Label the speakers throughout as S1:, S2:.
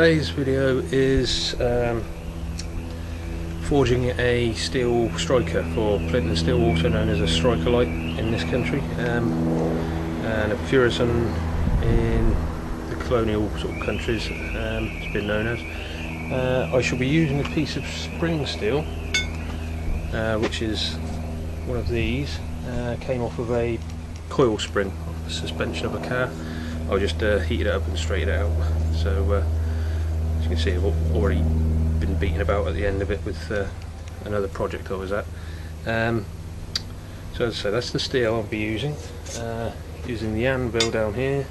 S1: Today's video is forging a steel striker for Flint and Steel, also known as a striker light in this country, and a Furasan in the colonial sort of countries. It's been known as. I shall be using a piece of spring steel, which is one of these. Came off of a coil spring off the suspension of a car. I'll just heat it up and straighten it out. So as you can see, I've already been beating about at the end of it with another project I was at. So as I say, that's the steel I'll be using. Using the anvil down here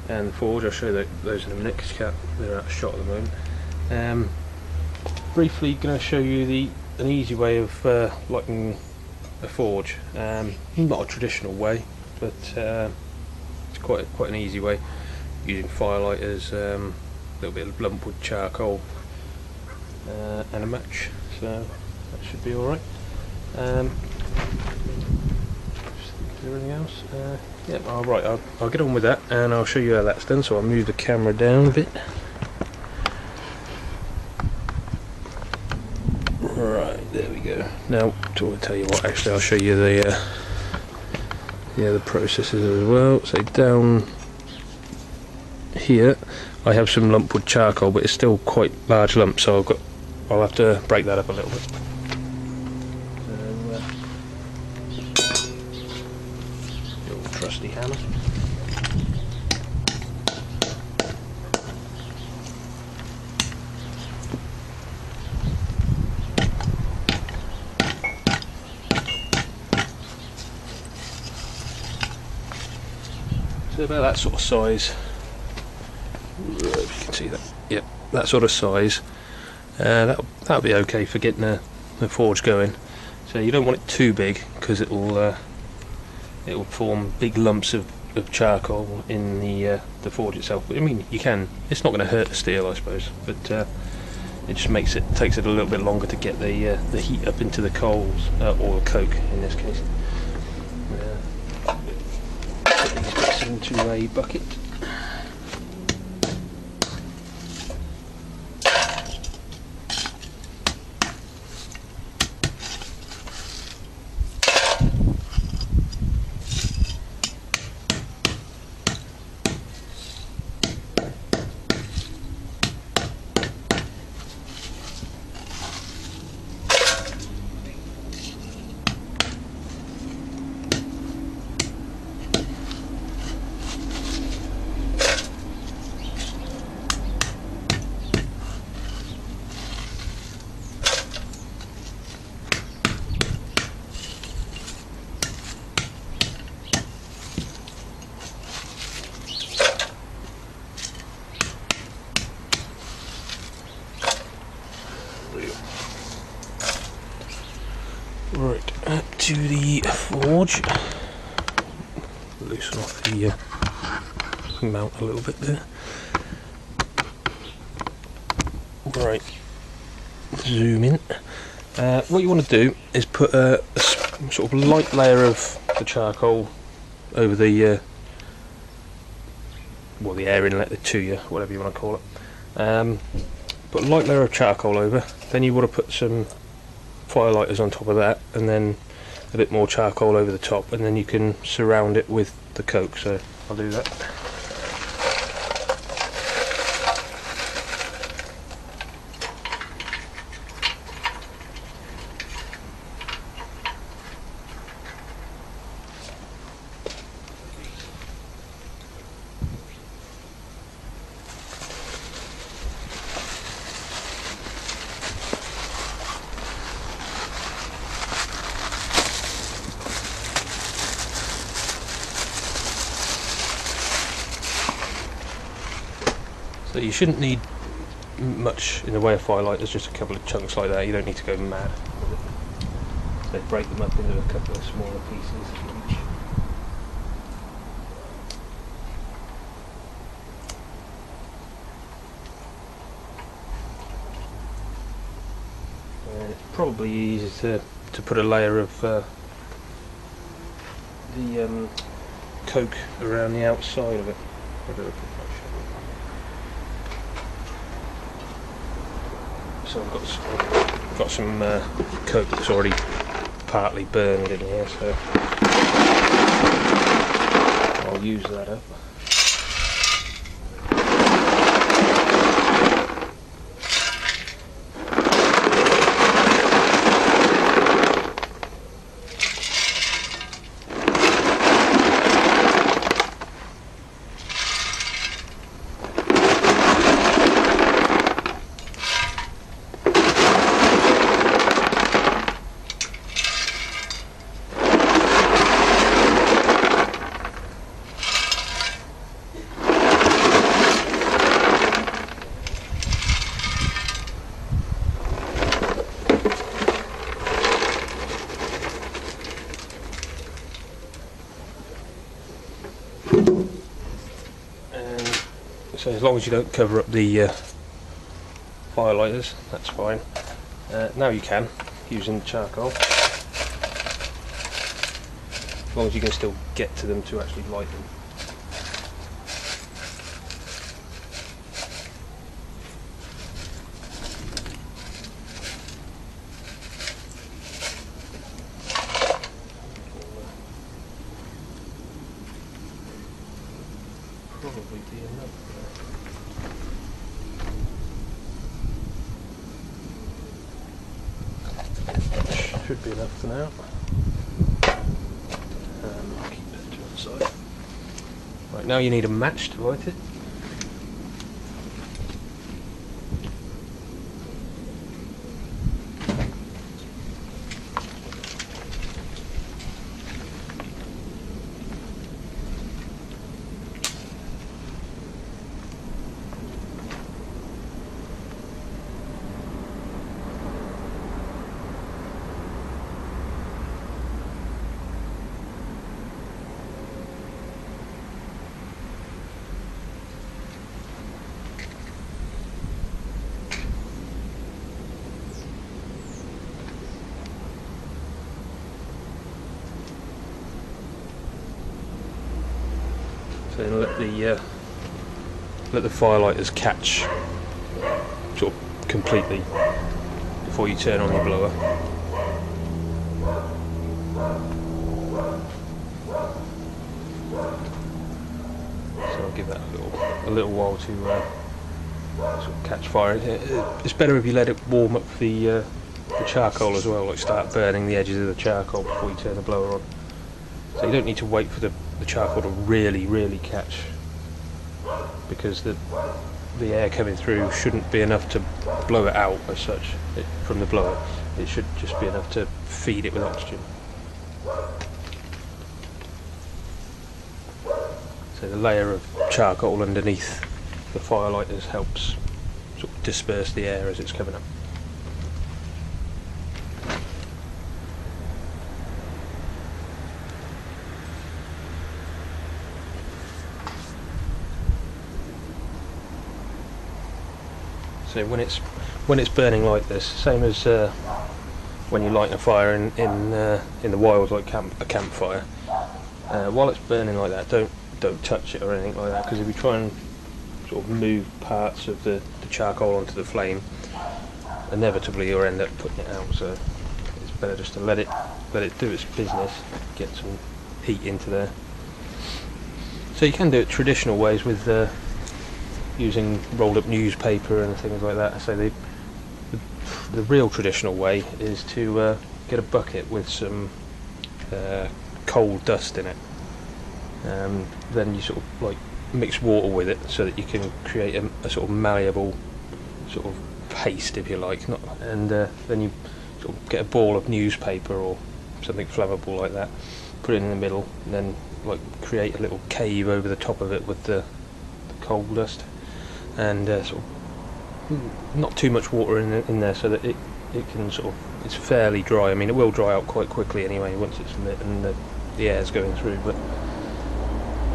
S1: and the forge. I'll show you those in a minute because they're out of shot at the moment. Briefly going to show you an easy way of lighting a forge. Not a traditional way, but it's quite an easy way, using firelighters, a little bit of lumpwood charcoal, and a match. So that should be all right. Everything else, yeah, all right. I'll get on with that, and I'll show you how that's done. So I'll move the camera down a bit. Right, there we go. Now, to tell you what, actually, I'll show you the processes as well. So down here, I have some lumpwood charcoal, but it's still quite large lumps, so I'll have to break that up a little bit. So, the old trusty hammer. So about that sort of size. If you can see that, yep, that sort of size. That'll be okay for getting the forge going. So you don't want it too big because it will form big lumps of charcoal in the forge itself. But I mean, you can. It's not going to hurt the steel, I suppose, but it just takes it a little bit longer to get the heat up into the coals or the coke in this case. Put these bits into a bucket. Right, up to the forge. Loosen off the mount a little bit there. Right, zoom in. What you want to do is put a sort of light layer of the charcoal over the the air inlet, the tuya, whatever you want to call it. Put a light layer of charcoal over. Then you want to put some firelighters on top of that, and then a bit more charcoal over the top, and then you can surround it with the coke. So I'll do that. So you shouldn't need much in the way of firelight. There's just a couple of chunks like that. You don't need to go mad with it. So break them up into a couple of smaller pieces each. And it's probably easy to put a layer of the coke around the outside of it. So I've got some coke that's already partly burned in here, so I'll use that up. So as long as you don't cover up the firelighters, that's fine. Now you can, using charcoal. As long as you can still get to them to actually light them. Probably be enough there. Should be enough for now. I'll keep that to one side. Right, now you need a match to light it. So then let the firelighters catch sort of completely before you turn on your blower. So I'll give that a little while to sort of catch fire. It's better if you let it warm up the charcoal as well, like start burning the edges of the charcoal before you turn the blower on. So you don't need to wait for the charcoal to really catch, because the air coming through shouldn't be enough to blow it out as such from the blower. It should just be enough to feed it with oxygen. So the layer of charcoal underneath the firelighters helps sort of disperse the air as it's coming up. So when it's burning like this, same as when you light a fire in the wild, like a campfire. While it's burning like that, don't touch it or anything like that, because if you try and sort of move parts of the charcoal onto the flame, inevitably you'll end up putting it out. So it's better just to let it do its business, get some heat into there. So you can do it traditional ways with using rolled up newspaper and things like that. So the real traditional way is to get a bucket with some coal dust in it. Then you sort of like mix water with it so that you can create a sort of malleable sort of paste, if you like. Then you sort of get a ball of newspaper or something flammable like that, put it in the middle, and then like create a little cave over the top of it with the coal dust. And sort of not too much water in there, so that it can sort of, it's fairly dry. I mean, it will dry out quite quickly anyway once it's lit and the air's going through. But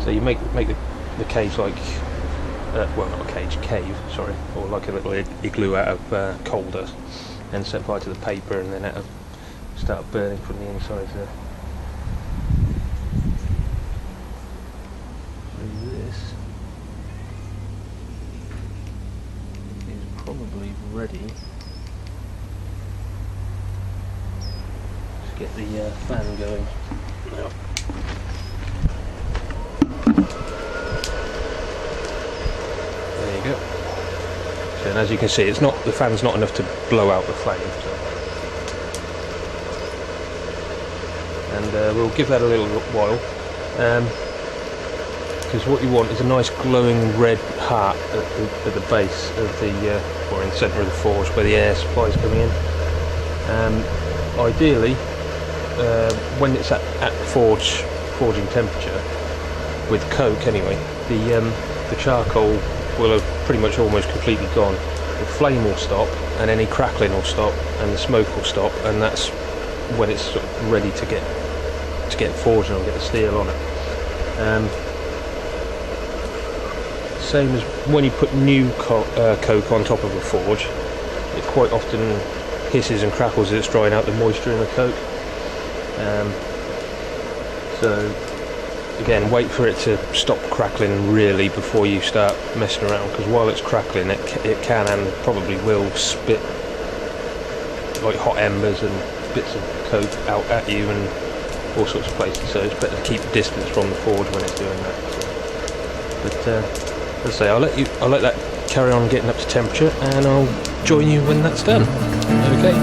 S1: so you make the cage like well, not a cave, sorry, or like a little igloo out of coal dust, and set fire to the paper, and then it'll start burning from the inside there. Probably ready get the fan going now. There you go. So, and as you can see, it's not, the fan's not enough to blow out the flame. So. And we'll give that a little while, because what you want is a nice glowing red heart at the base of the, or in the centre of the forge where the air supply is coming in. Ideally, when it's at forging temperature, with coke anyway, the charcoal will have pretty much almost completely gone. The flame will stop, and any crackling will stop, and the smoke will stop, and that's when it's sort of ready to get forged and get the steel on it. Same as when you put new coke on top of a forge, it quite often hisses and crackles as it's drying out the moisture in the coke. So again, wait for it to stop crackling really before you start messing around, because while it's crackling it can and probably will spit like hot embers and bits of coke out at you and all sorts of places, so it's better to keep distance from the forge when it's doing that. So. But as I say, I'll let that carry on getting up to temperature, and I'll join you when that's done. Okay.